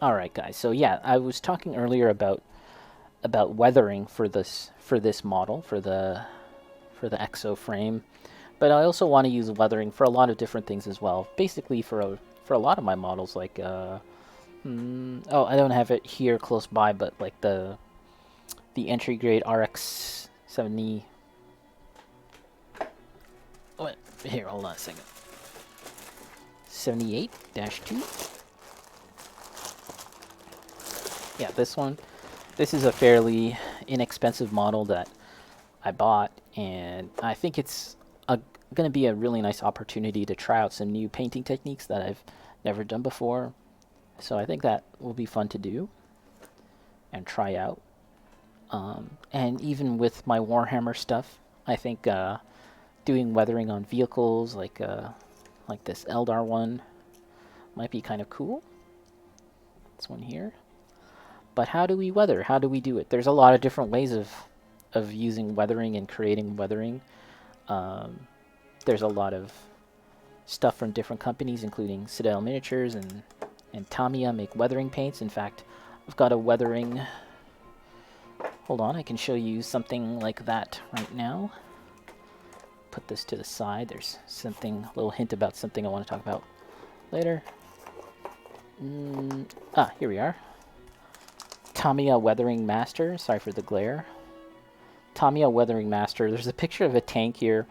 All right, guys. So yeah, I was talking earlier about weathering for this model for the exo frame, but I also want to use weathering for a lot of different things as well. Basically, for a lot of my models, like oh, I don't have it here close by, but like the entry grade RX 70. What? Here, hold on a second. 78-2. Yeah, this one. This is a fairly inexpensive model that I bought, and I think it's going to be a really nice opportunity to try out some new painting techniques that I've never done before. So I think that will be fun to do and try out. And even with my Warhammer stuff, I think doing weathering on vehicles like this Eldar one might be kind of cool. This one here. But how do we weather? How do we do it? There's a lot of different ways of using weathering and creating weathering. There's a lot of stuff from different companies, including Citadel Miniatures and Tamiya make weathering paints. In fact, I've got a weathering... Hold on, I can show you something like that right now. Put this to the side. There's something, a little hint about something I want to talk about later. Here we are. Tamiya Weathering Master. Sorry for the glare. Tamiya Weathering Master. There's a picture of a tank here,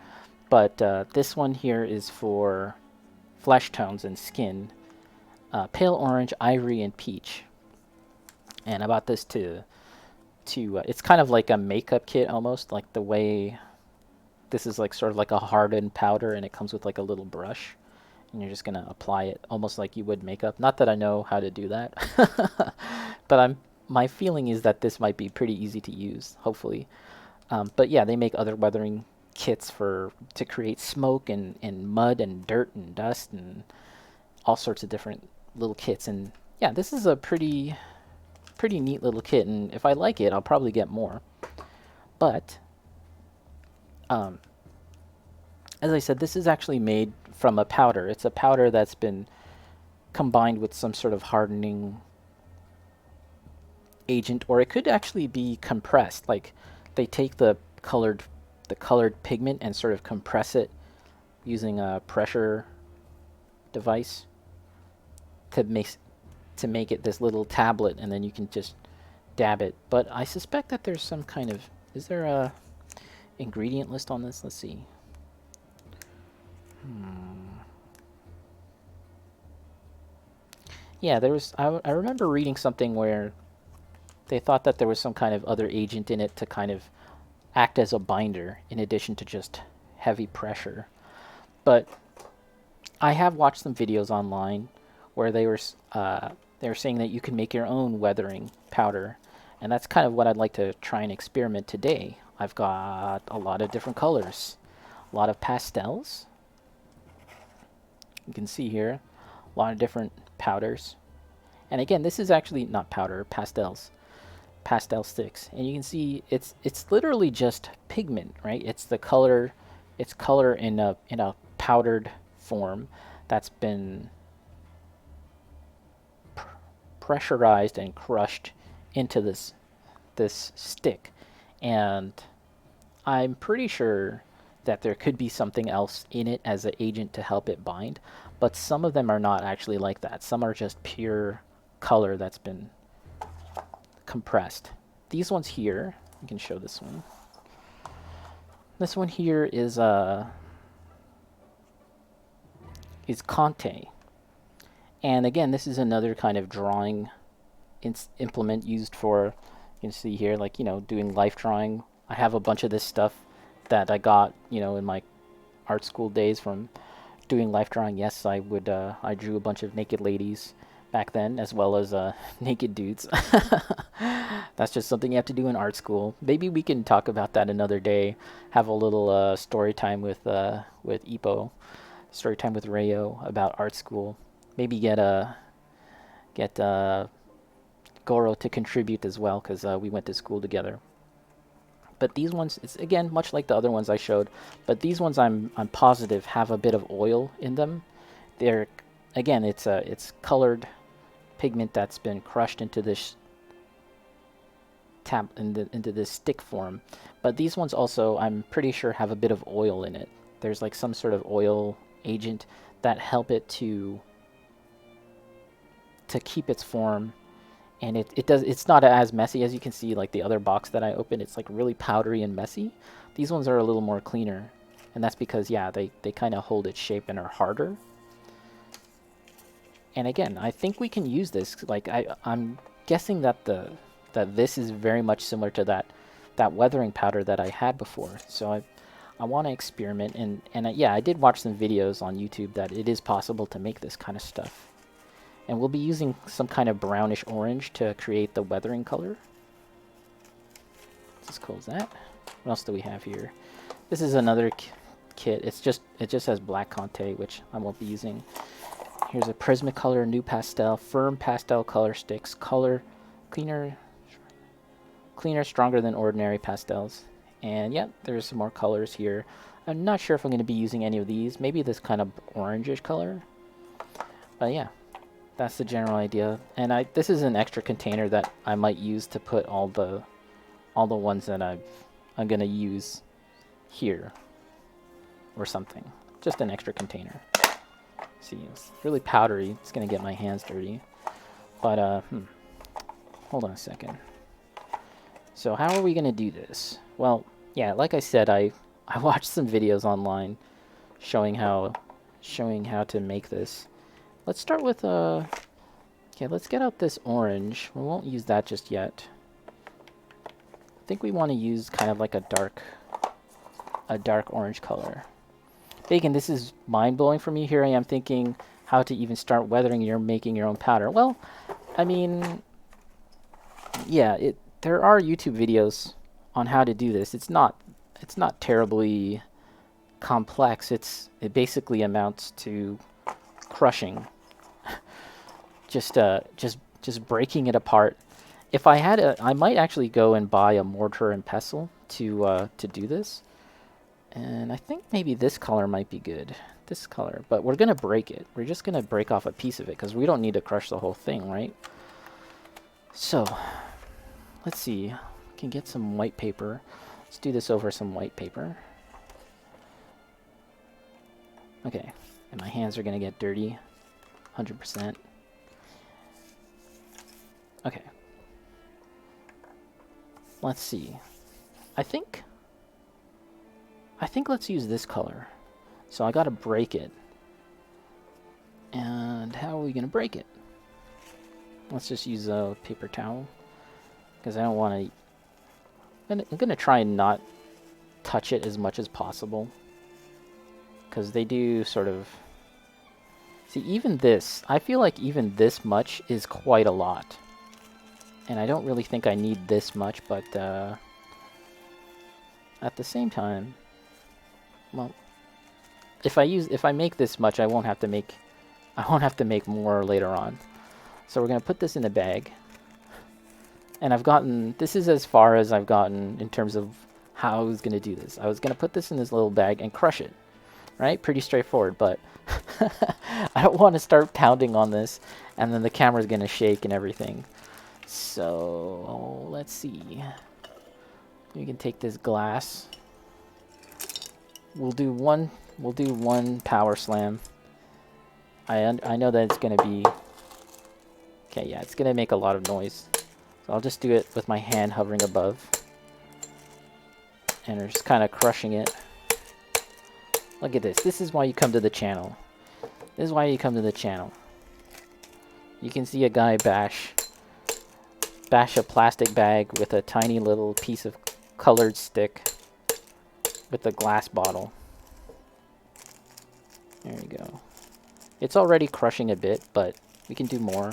but this one here is for flesh tones and skin. Pale orange, ivory, and peach. And I bought this to it's kind of like a makeup kit almost, like the way this is like sort of like a hardened powder, and it comes with like a little brush, and you're just gonna apply it almost like you would makeup. Not that I know how to do that, but my feeling is that this might be pretty easy to use, hopefully. But yeah, they make other weathering kits to create smoke and mud and dirt and dust and all sorts of different little kits. And yeah, this is a pretty neat little kit, and if I like it, I'll probably get more. But as I said, this is actually made from a powder. It's a powder that's been combined with some sort of hardening agent, or it could actually be compressed. Like they take the colored pigment and sort of compress it using a pressure device to make it this little tablet, and then you can just dab it. But I suspect that there's some kind of... Is there a ingredient list on this? Let's see. Yeah, there was... I remember reading something where they thought that there was some kind of other agent in it to kind of act as a binder in addition to just heavy pressure. But I have watched some videos online where they were saying that you can make your own weathering powder, and that's kind of what I'd like to try and experiment today. I've got a lot of different colors, a lot of pastels. You can see here a lot of different powders, and again, this is actually not powder, pastel sticks, and you can see it's literally just pigment, right? It's color in a powdered form that's been pressurized and crushed into this stick. And I'm pretty sure that there could be something else in it as an agent to help it bind, but some of them are not actually like that. Some are just pure color that's been compressed. These ones here, you can show this one. This one here is Conte. And again, this is another kind of drawing implement used for, you can see here, like, doing life drawing. I have a bunch of this stuff that I got, in my art school days from doing life drawing. Yes, I drew a bunch of naked ladies back then, as well as naked dudes. That's just something you have to do in art school. Maybe we can talk about that another day. Have a little story time with Ipo, story time with Rayo about art school. Maybe get Goro to contribute as well, because we went to school together. But these ones, it's again much like the other ones I showed, but these ones I'm positive have a bit of oil in them. They're, again, it's colored pigment that's been crushed into this into this stick form. But these ones also, I'm pretty sure, have a bit of oil in it. There's like some sort of oil agent that help it to keep its form, and it's not as messy as you can see. Like the other box that I opened, it's like really powdery and messy. These ones are a little more cleaner, and that's because, yeah, they kind of hold its shape and are harder. And again, I think we can use this. Like I'm guessing that this is very much similar to that weathering powder that I had before. So I want to experiment, and yeah, I did watch some videos on YouTube that it is possible to make this kind of stuff. And we'll be using some kind of brownish orange to create the weathering color. Let's just close that. What else do we have here? This is another kit. It just has black Conte, which I won't be using. Here's a Prismacolor new pastel, firm pastel color sticks, color cleaner, stronger than ordinary pastels. And yeah, there's some more colors here. I'm not sure if I'm going to be using any of these. Maybe this kind of orangish color. But yeah, that's the general idea. And this is an extra container that I might use to put all the ones that I'm going to use here or something. Just an extra container. See, it's really powdery. It's going to get my hands dirty. But hold on a second. So how are we going to do this? Well, yeah, like I said, I watched some videos online showing how to make this. Let's start with okay, let's get out this orange. We won't use that just yet. I think we want to use kind of like a dark orange color. Bacon, this is mind-blowing for me. Here I am thinking how to even start weathering. You're making your own powder. Well, I mean, yeah, there are YouTube videos on how to do this. It's not terribly complex. It basically amounts to crushing. just breaking it apart. If I had I might actually go and buy a mortar and pestle to do this. And I think maybe this color might be good. This color, but we're gonna break it. We're just gonna break off a piece of it because we don't need to crush the whole thing, right? So, let's see. We can get some white paper. Let's do this over some white paper. Okay, and my hands are gonna get dirty, 100%. Okay. Let's see. I think let's use this color. So I gotta break it. And how are we gonna break it? Let's just use a paper towel, because I don't want to. I'm gonna try and not touch it as much as possible, because they do sort of. See, even this, I feel like even this much is quite a lot, and I don't really think I need this much. But at the same time, well, if I make this much, I won't have to make more later on. So we're gonna put this in a bag. And this is as far as I've gotten in terms of how I was gonna do this. I was gonna put this in this little bag and crush it, right? Pretty straightforward, but I don't want to start pounding on this, and then the camera's gonna shake and everything. So let's see. We can take this glass. We'll do one power slam. I know that it's gonna be okay. Yeah, it's gonna make a lot of noise. So I'll just do it with my hand hovering above, and we're just kind of crushing it. Look at this. This is why you come to the channel. This is why you come to the channel. You can see a guy bash a plastic bag with a tiny little piece of colored stick with a glass bottle. There you go. It's already crushing a bit, but we can do more.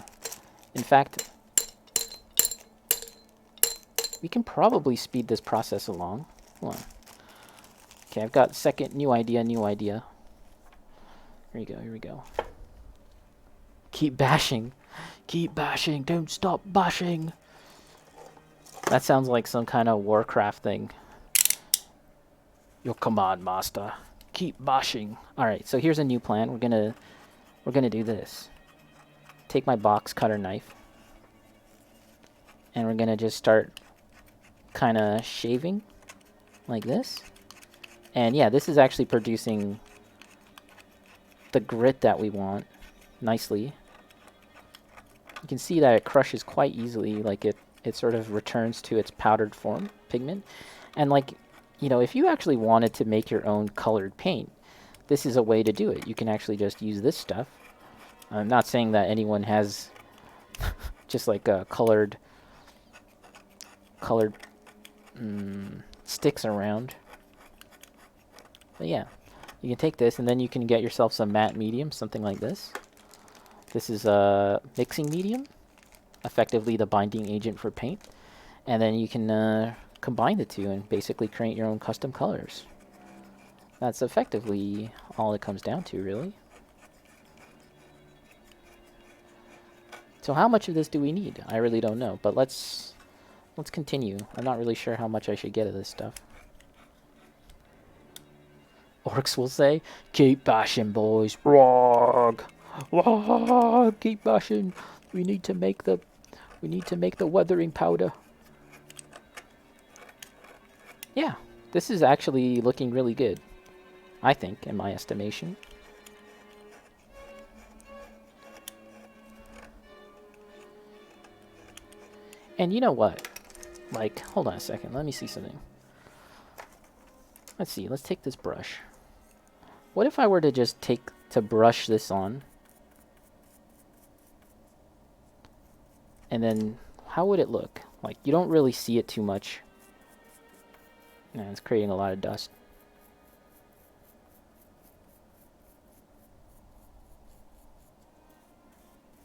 In fact, we can probably speed this process along. Hold on. Okay, I've got new idea. Here we go. Keep bashing. Keep bashing. Don't stop bashing. That sounds like some kind of Warcraft thing. Your command, master. Keep bashing. Alright, so here's a new plan. We're gonna do this. take my box cutter knife, and we're gonna just start kind of shaving like this. And yeah, this is actually producing the grit that we want nicely. You can see that it crushes quite easily, like it sort of returns to its powdered form pigment. And like, you know, if you actually wanted to make your own colored paint, this is a way to do it. You can actually just use this stuff. I'm not saying that anyone has just like a colored sticks around. But yeah, you can take this and then you can get yourself some matte medium, something like this. This is a mixing medium, effectively the binding agent for paint. And then you can combine the two and basically create your own custom colors. That's effectively all it comes down to, really. So how much of this do we need? I really don't know, but let's continue. I'm not really sure how much I should get of this stuff. Orcs will say, "Keep bashing, boys. Rog. Rog. Keep bashing. We need to make the weathering powder." Yeah, this is actually looking really good, I think, in my estimation. And you know what? Like, hold on a second. Let me see something. Let's see. Let's take this brush. What if I were to just brush this on? And then, how would it look? Like, you don't really see it too much. Yeah, it's creating a lot of dust.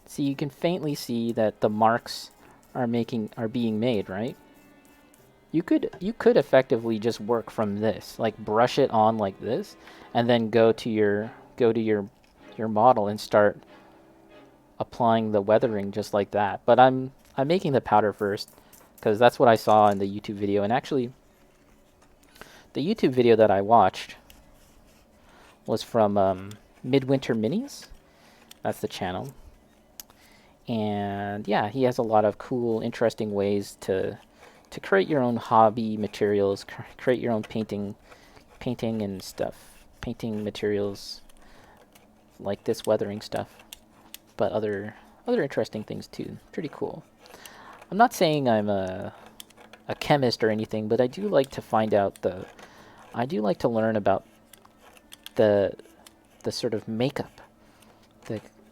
See, you can faintly see that the marks are being made, right? You could effectively just work from this, like brush it on like this, and then go to your model and start applying the weathering just like that. But I'm making the powder first because that's what I saw in the YouTube video. And actually, the YouTube video that I watched was from Midwinter Minis. That's the channel. And yeah, he has a lot of cool, interesting ways to create your own hobby materials, create your own painting and stuff, painting materials like this weathering stuff, but other interesting things too. Pretty cool. I'm not saying I'm a chemist or anything, but I do like to find out I do like to learn about the sort of makeup,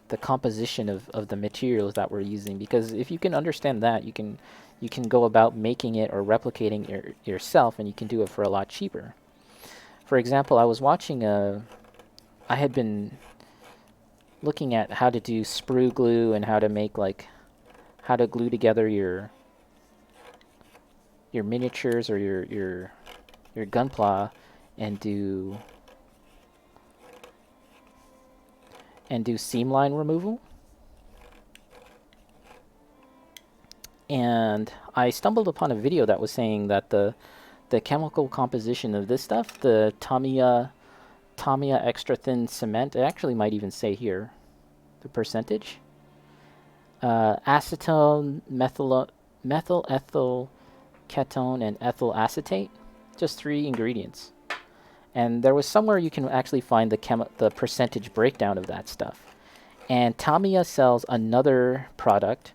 the composition of the materials that we're using, because if you can understand that, you can go about making it or replicating it yourself, and you can do it for a lot cheaper. For example, I was watching I had been looking at how to do sprue glue and how to make how to glue together your miniatures or your gunpla and do seam line removal. And I stumbled upon a video that was saying that the chemical composition of this stuff, the Tamiya extra thin cement, it actually might even say here the percentage. Acetone, methyl ethyl ketone, and ethyl acetate, just 3 ingredients. And there was somewhere you can actually find the percentage breakdown of that stuff. And Tamiya sells another product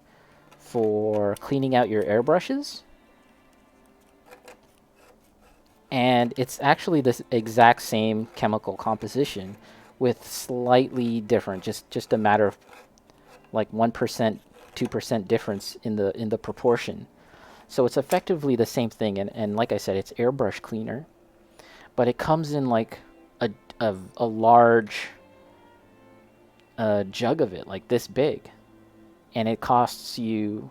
for cleaning out your airbrushes. And it's actually this exact same chemical composition with slightly different, just a matter of like 1%, 2% difference in the proportion. So it's effectively the same thing, and like I said, it's airbrush cleaner. But it comes in like a large jug of it, like this big. And it costs you,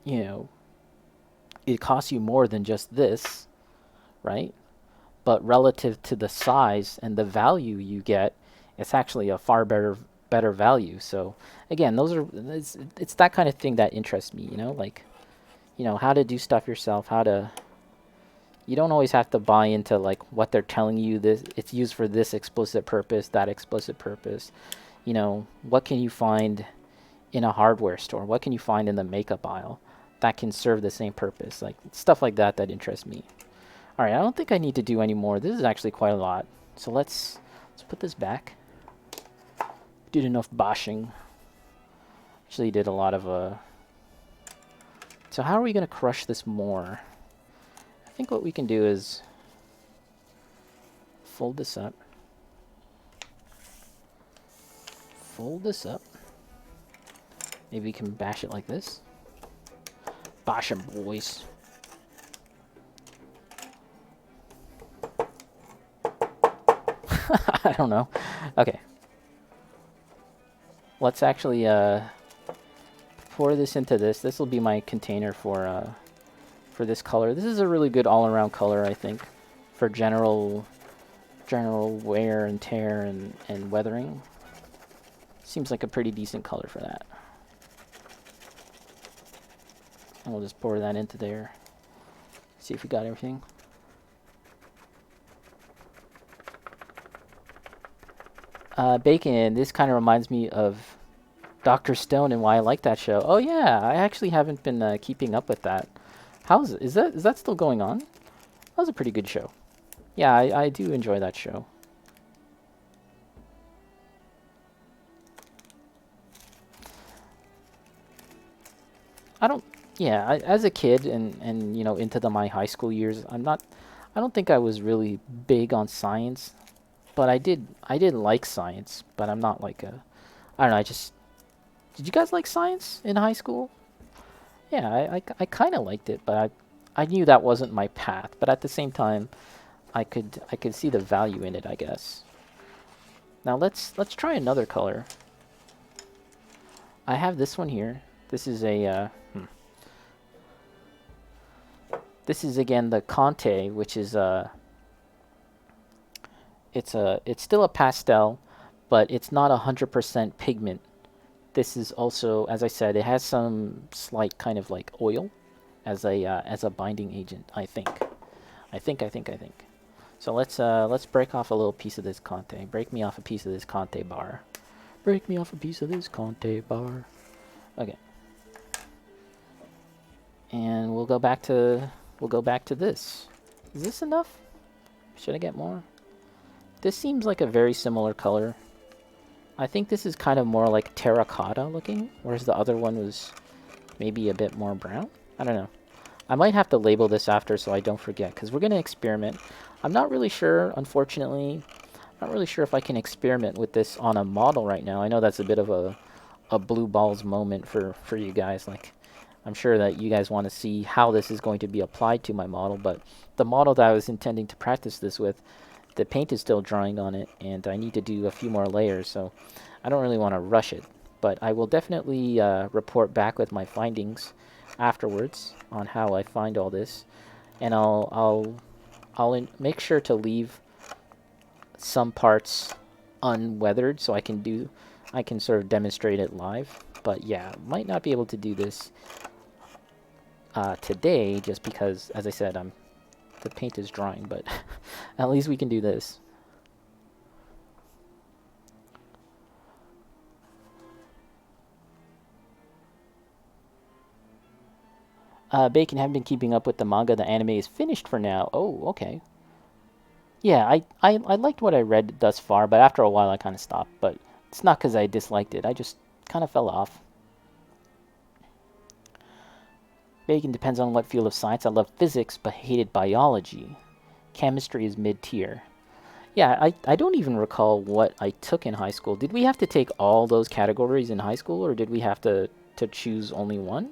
it costs you more than just this, right? But relative to the size and the value you get, it's actually a far better value. So again, it's that kind of thing that interests me, like, how to do stuff yourself, you don't always have to buy into like what they're telling you, this it's used for this explicit purpose, that explicit purpose. You know, what can you find in a hardware store? What can you find in the makeup aisle that can serve the same purpose? Like stuff like that that interests me. All right, I don't think I need to do any more. This is actually quite a lot. So let's put this back. Did enough bashing. Actually did a lot of So how are we going to crush this more? I think what we can do is fold this up. Fold this up. Maybe we can bash it like this. Bash 'em, boys. I don't know. Okay. Let's actually pour this into this. This will be my container for this color. This is a really good all-around color, I think, for general wear and tear and weathering. Seems like a pretty decent color for that. And we'll just pour that into there. See if we got everything. Bacon, this kind of reminds me of Dr. Stone and why I like that show. Oh yeah, I actually haven't been keeping up with that. How's it? Is that still going on? That was a pretty good show. Yeah, I do enjoy that show. As a kid and you know into my high school years, I don't think I was really big on science, but I did like science, but I'm not like a I don't know, did you guys like science in high school? Yeah, I kind of liked it, but I knew that wasn't my path, but at the same time, I could see the value in it, I guess. Now let's try another color. I have this one here. This is this is again the Conte, which is it's still a pastel, but it's not 100% pigment. This is also, as I said, it has some slight kind of like oil as a binding agent. I think. So let's break off a little piece of this Conte. Break me off a piece of this Conte bar. Break me off a piece of this Conte bar. Okay. And we'll go back to this. Is this enough? Should I get more? This seems like a very similar color. I think this is kind of more like terracotta looking, whereas the other one was maybe a bit more brown. I don't know. I might have to label this after so I don't forget, because we're going to experiment. I'm not really sure, unfortunately, not really sure if I can experiment with this on a model right now. I know that's a bit of a blue balls moment for you guys. Like, I'm sure that you guys want to see how this is going to be applied to my model, but the model that I was intending to practice this with, the paint is still drying on it, and I need to do a few more layers, so I don't really want to rush it. But I will definitely report back with my findings afterwards on how I find all this, and I'll make sure to leave some parts unweathered so I can sort of demonstrate it live. But yeah, might not be able to do this today just because, as I said, the paint is drying, but at least we can do this. Bacon, haven't been keeping up with the manga. The anime is finished for now. Oh, okay. Yeah, I liked what I read thus far, but after a while I kind of stopped. But it's not because I disliked it. I just kind of fell off. Bacon depends on what field of science. I love physics, but hated biology. Chemistry is mid-tier. Yeah, I don't even recall what I took in high school. Did we have to take all those categories in high school, or did we have to choose only one?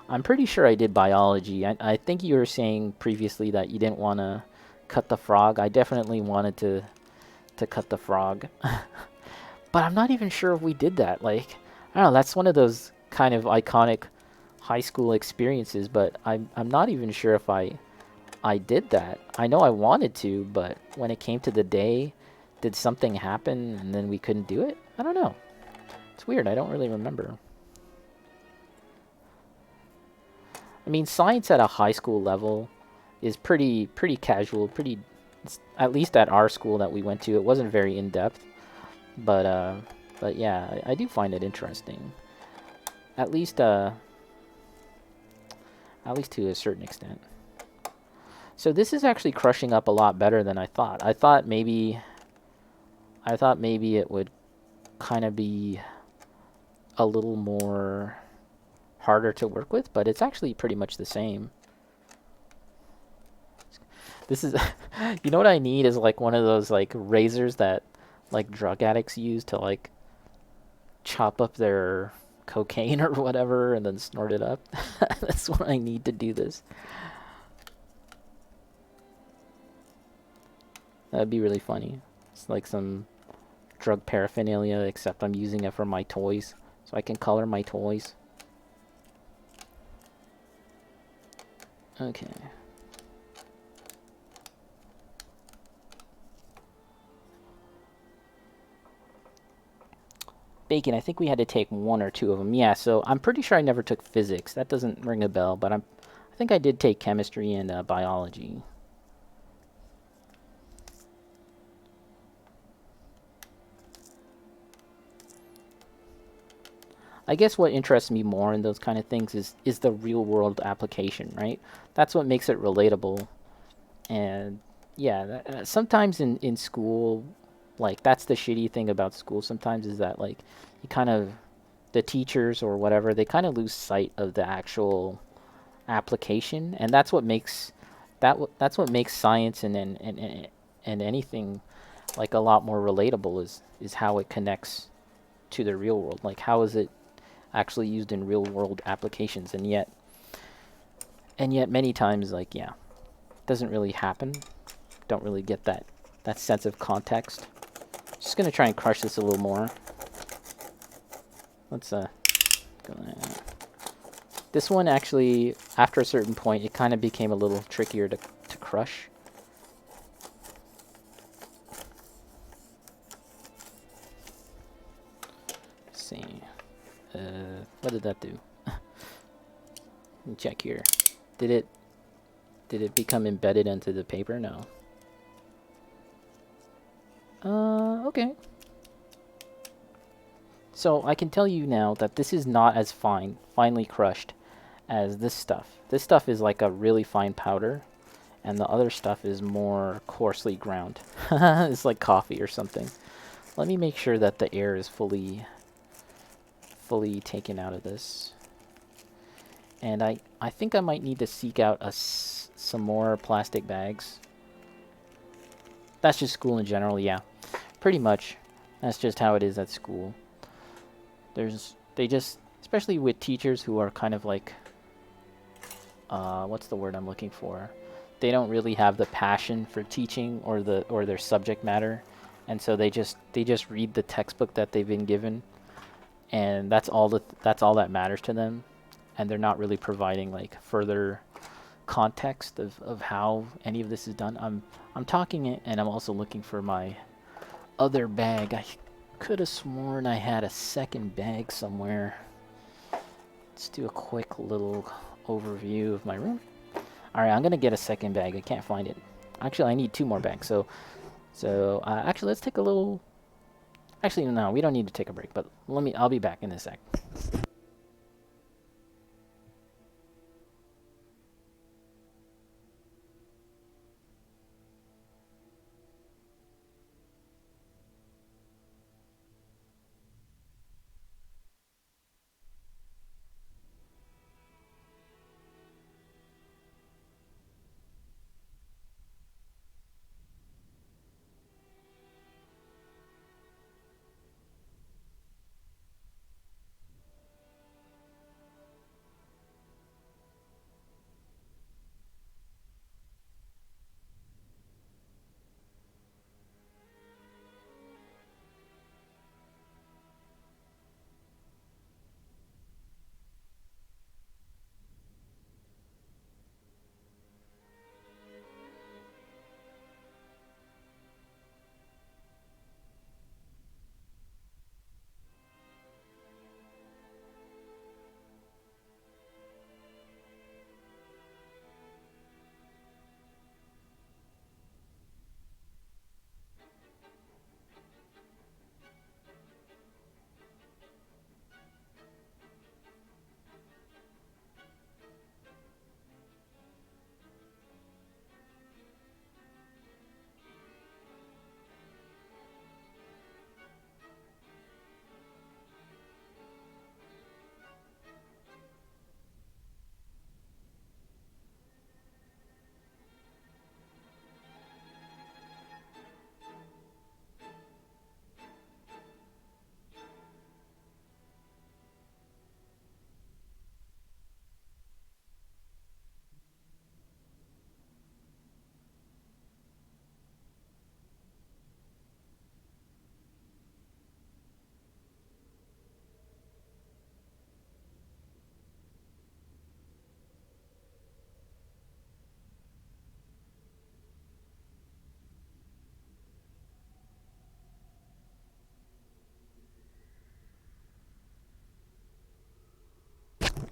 I'm pretty sure I did biology. I think you were saying previously that you didn't want to cut the frog. I definitely wanted to cut the frog. But I'm not even sure if we did that. Like, I don't know, that's one of those kind of iconic high school experiences, but I'm not even sure if I did that. I know I wanted to, but when it came to the day, did something happen and then we couldn't do it? I don't know. It's weird. I don't really remember. I mean, science at a high school level is pretty casual, at least at our school that we went to. It wasn't very in-depth, but But yeah, I do find it interesting. At least to a certain extent. So this is actually crushing up a lot better than I thought. I thought maybe it would kind of be a little more harder to work with, but it's actually pretty much the same. This is you know what I need is like one of those like razors that like drug addicts use to like chop up their cocaine or whatever and then snort it up. That's what I need to do this. That'd be really funny. It's like some drug paraphernalia, except I'm using it for my toys, so I can color my toys. Okay. Bacon, I think we had to take one or two of them. Yeah, so I'm pretty sure I never took physics. That doesn't ring a bell, but I think I did take chemistry and biology. I guess what interests me more in those kind of things is the real world application, right? That's what makes it relatable. And yeah, sometimes in school, like that's the shitty thing about school sometimes is that like you kind of the teachers or whatever, they kind of lose sight of the actual application, and that's what makes science and anything like a lot more relatable is how it connects to the real world. Like how is it actually used in real world applications, and yet many times like yeah, it doesn't really happen. Don't really get that sense of context. Just gonna try and crush this a little more. Let's go there. This one actually, after a certain point, it kind of became a little trickier to crush. Let's see. What did that do? Let me check here. Did it become embedded into the paper? No. Okay. So I can tell you now that this is not as finely crushed as this stuff. This stuff is like a really fine powder, and the other stuff is more coarsely ground. It's like coffee or something. Let me make sure that the air is fully taken out of this. And I think I might need to seek out some more plastic bags. That's just school in general, yeah. Pretty much. That's just how it is at school. Especially with teachers who are kind of like, what's the word I'm looking for? They don't really have the passion for teaching or their subject matter, and so they just read the textbook that they've been given, and that's all that matters to them, and they're not really providing like further context of how any of this is done. I'm talking it, and I'm also looking for my other bag. I could have sworn I had a second bag somewhere. Let's do a quick little overview of my room. Alright, I'm gonna get a second bag. I can't find it. Actually, I need two more bags. So actually, let's take a little... Actually, no, we don't need to take a break, but I'll be back in a sec.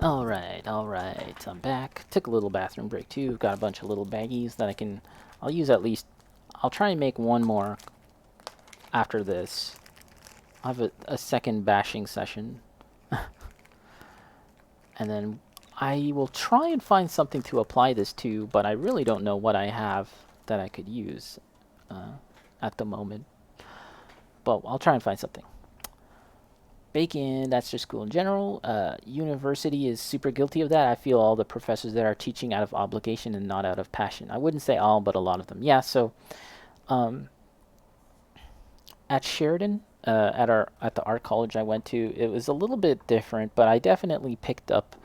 Alright, alright. I'm back. Took a little bathroom break too. Got a bunch of little baggies that I'll use at least. I'll try and make one more after this. I'll have a second bashing session. And then I will try and find something to apply this to, but I really don't know what I have that I could use at the moment. But I'll try and find something. Bacon, that's just school in general. University is super guilty of that. I feel all the professors there are teaching out of obligation and not out of passion. I wouldn't say all, but a lot of them. Yeah, so at Sheridan, at the art college I went to, it was a little bit different, but I definitely picked up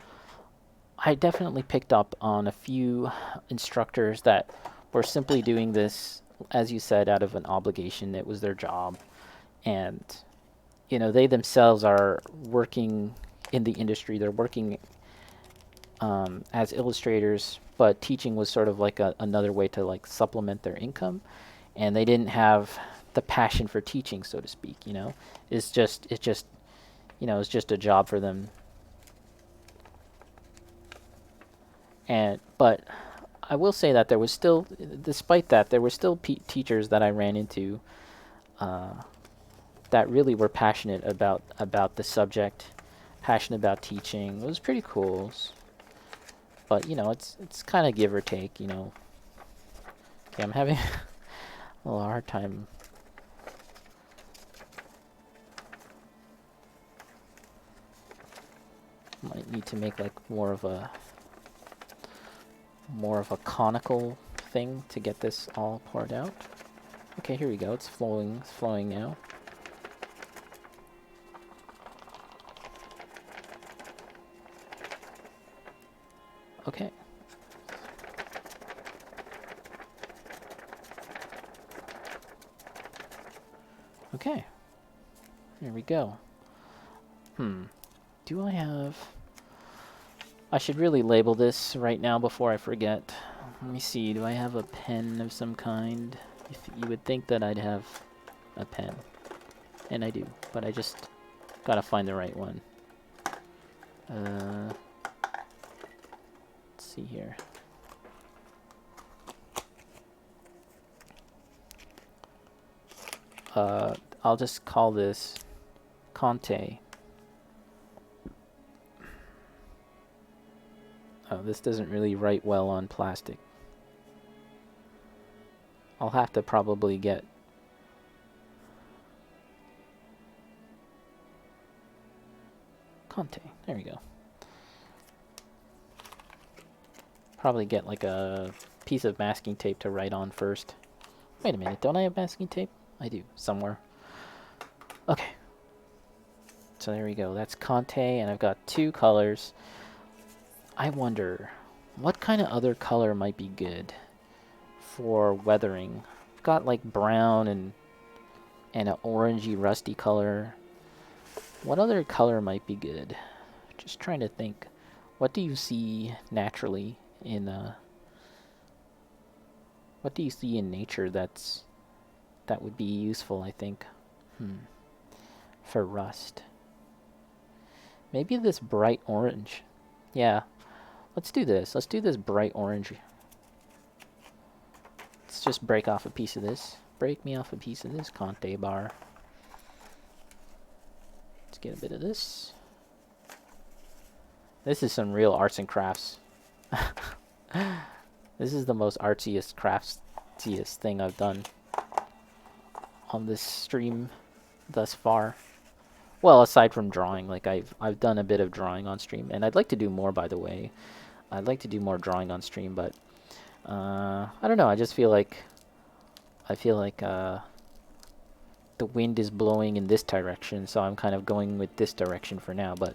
on a few instructors that were simply doing this, as you said, out of an obligation. It was their job, and they themselves are working in the industry. They're working as illustrators, but teaching was sort of like another way to like supplement their income, and they didn't have the passion for teaching, so to speak. It's just a job for them. But I will say that there was still, despite that, there were still teachers that I ran into that really were passionate about the subject, passionate about teaching. It was pretty cool. But it's kind of give or take. Okay, I'm having a little hard time. Might need to make like more of a conical thing to get this all poured out. Okay, here we go. It's flowing now. Okay. Okay. Here we go. Do I have... I should really label this right now before I forget. Let me see. Do I have a pen of some kind? You would think that I'd have a pen. And I do. But I just gotta find the right one. Let's see here. I'll just call this Conte. Oh, this doesn't really write well on plastic. I'll have to probably get... Conte. There we go. Probably get like a piece of masking tape to write on first. Wait a minute, don't I have masking tape? I do, somewhere. Okay. So there we go. That's Conte, and I've got 2 colors. I wonder, what kind of other color might be good for weathering? I've got like brown and an orangey rusty color. What other color might be good? Just trying to think. What do you see naturally in what do you see in nature that would be useful, I think? For rust. Maybe this bright orange. Yeah. Let's do this. Let's do this bright orange. Let's just break off a piece of this. Break me off a piece of this Conte bar. Let's get a bit of this. This is some real arts and crafts. This is the most artsiest, craftiest thing I've done on this stream thus far. Well, aside from drawing, like I've done a bit of drawing on stream, and I'd like to do more, by the way. I'd like to do more drawing on stream, but I don't know. I just feel like the wind is blowing in this direction, so I'm kind of going with this direction for now. But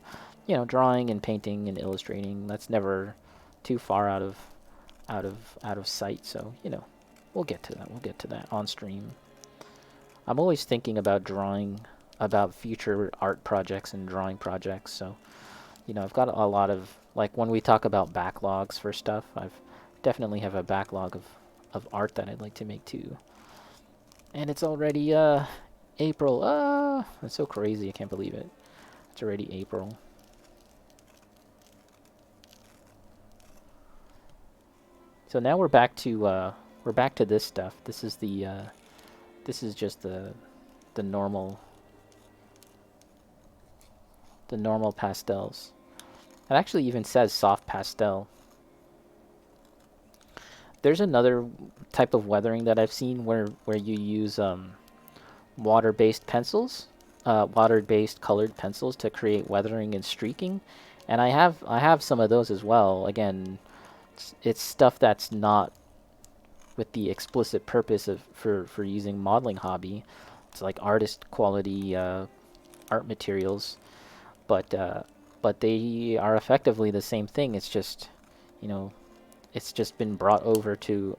drawing and painting and illustrating, that's never too far out of sight. So we'll get to that. We'll get to that on stream. I'm always thinking about drawing, about future art projects and drawing projects. So I've got a lot of, like, when we talk about backlogs for stuff, I've definitely have a backlog of art that I'd like to make too. And it's already April. That's so crazy. I can't believe it. It's already April. So now we're back to this stuff. This is just the normal pastels. It actually even says soft pastel. There's another type of weathering that I've seen where you use water-based pencils, water-based colored pencils to create weathering and streaking, and I have some of those as well. Again, it's stuff that's not with the explicit purpose of for using modeling hobby. It's like artist quality art materials, but they are effectively the same thing. It's just, you know, it's just been brought over to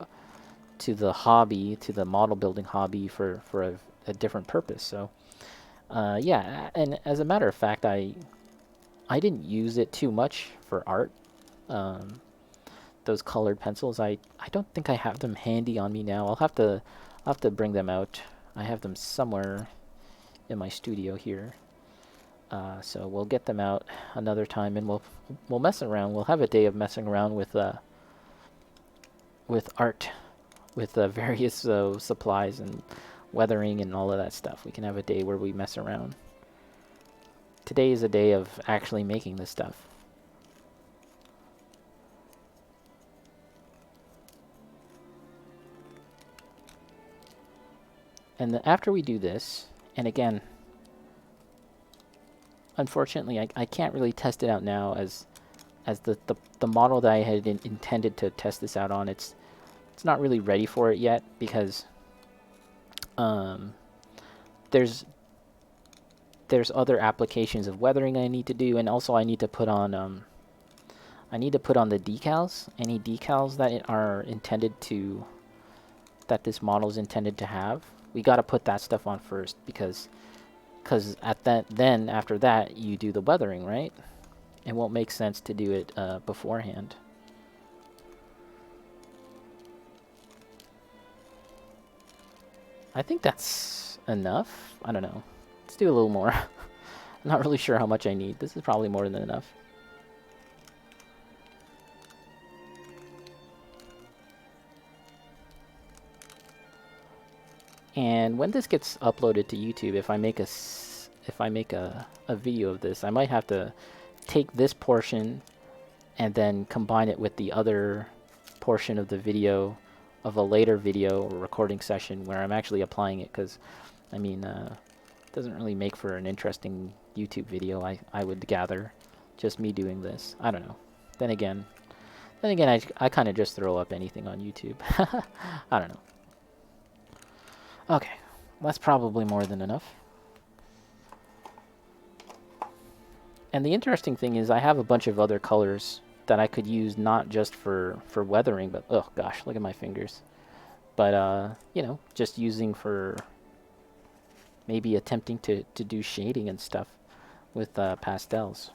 the hobby, to the model building hobby for a different purpose. So yeah, and as a matter of fact, I didn't use it too much for art. Um, those colored pencils, I don't think I have them handy on me now. I'll have to bring them out. I have them somewhere in my studio here. So we'll get them out another time, and we'll mess around. We'll have a day of messing around with art, with various supplies and weathering and all of that stuff. We can have a day where we mess around. Today is a day of actually making this stuff. And after we do this, and again, unfortunately, I can't really test it out now as the model that I had intended to test this out on. It's not really ready for it yet because um, there's other applications of weathering I need to do, and also I need to put on the decals. Any decals that are intended to that this model is intended to have. We got to put that stuff on first because then after that you do the weathering, right? It won't make sense to do it beforehand. I think that's enough. I don't know. Let's do a little more. I'm not really sure how much I need. This is probably more than enough. And when this gets uploaded to YouTube, if I make a video of this, I might have to take this portion and then combine it with the other portion of the video of a later video or recording session where I'm actually applying it, because I mean it doesn't really make for an interesting YouTube video, I would gather, just me doing this. I don't know. Then again I kind of just throw up anything on YouTube. I don't know. Okay, that's probably more than enough. And the interesting thing is I have a bunch of other colors that I could use, not just for weathering, but oh gosh, look at my fingers. But just using for maybe attempting to do shading and stuff with pastels.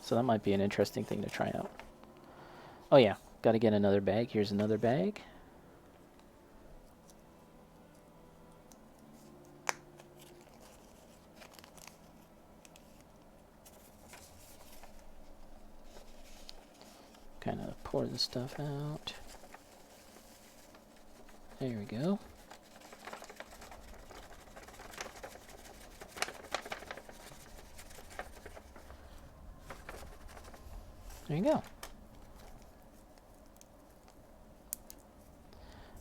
So that might be an interesting thing to try out. Oh yeah, gotta get another bag. Here's another bag. Kind of pour the stuff out. There we go. There you go.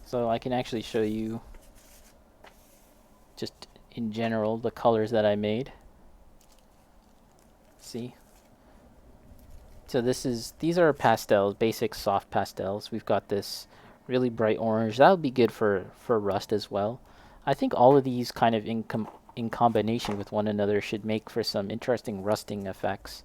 So I can actually show you just in general the colors that I made. See? So these are pastels, basic soft pastels. We've got this really bright orange. That would be good for rust as well. I think all of these kind of in combination with one another should make for some interesting rusting effects.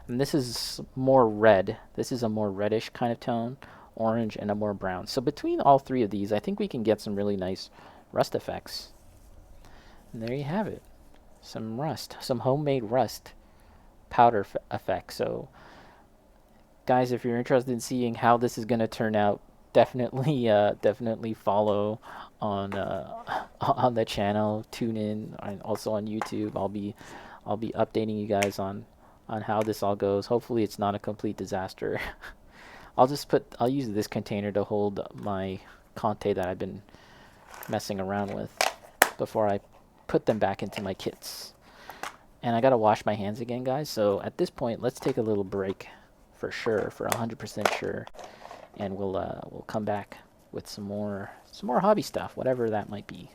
And this is more red. This is a more reddish kind of tone, orange, and a more brown. So between all three of these, I think we can get some really nice rust effects. And there you have it. Some rust, some homemade rust powder effect. So guys, if you're interested in seeing how this is going to turn out, definitely follow on on the channel. Tune in, and also on YouTube. I'll be updating you guys on how this all goes. Hopefully, it's not a complete disaster. I'll use this container to hold my Conte that I've been messing around with before I put them back into my kits. And I gotta wash my hands again, guys. So at this point, let's take a little break for sure, for 100% sure, and we'll come back with some more hobby stuff, whatever that might be.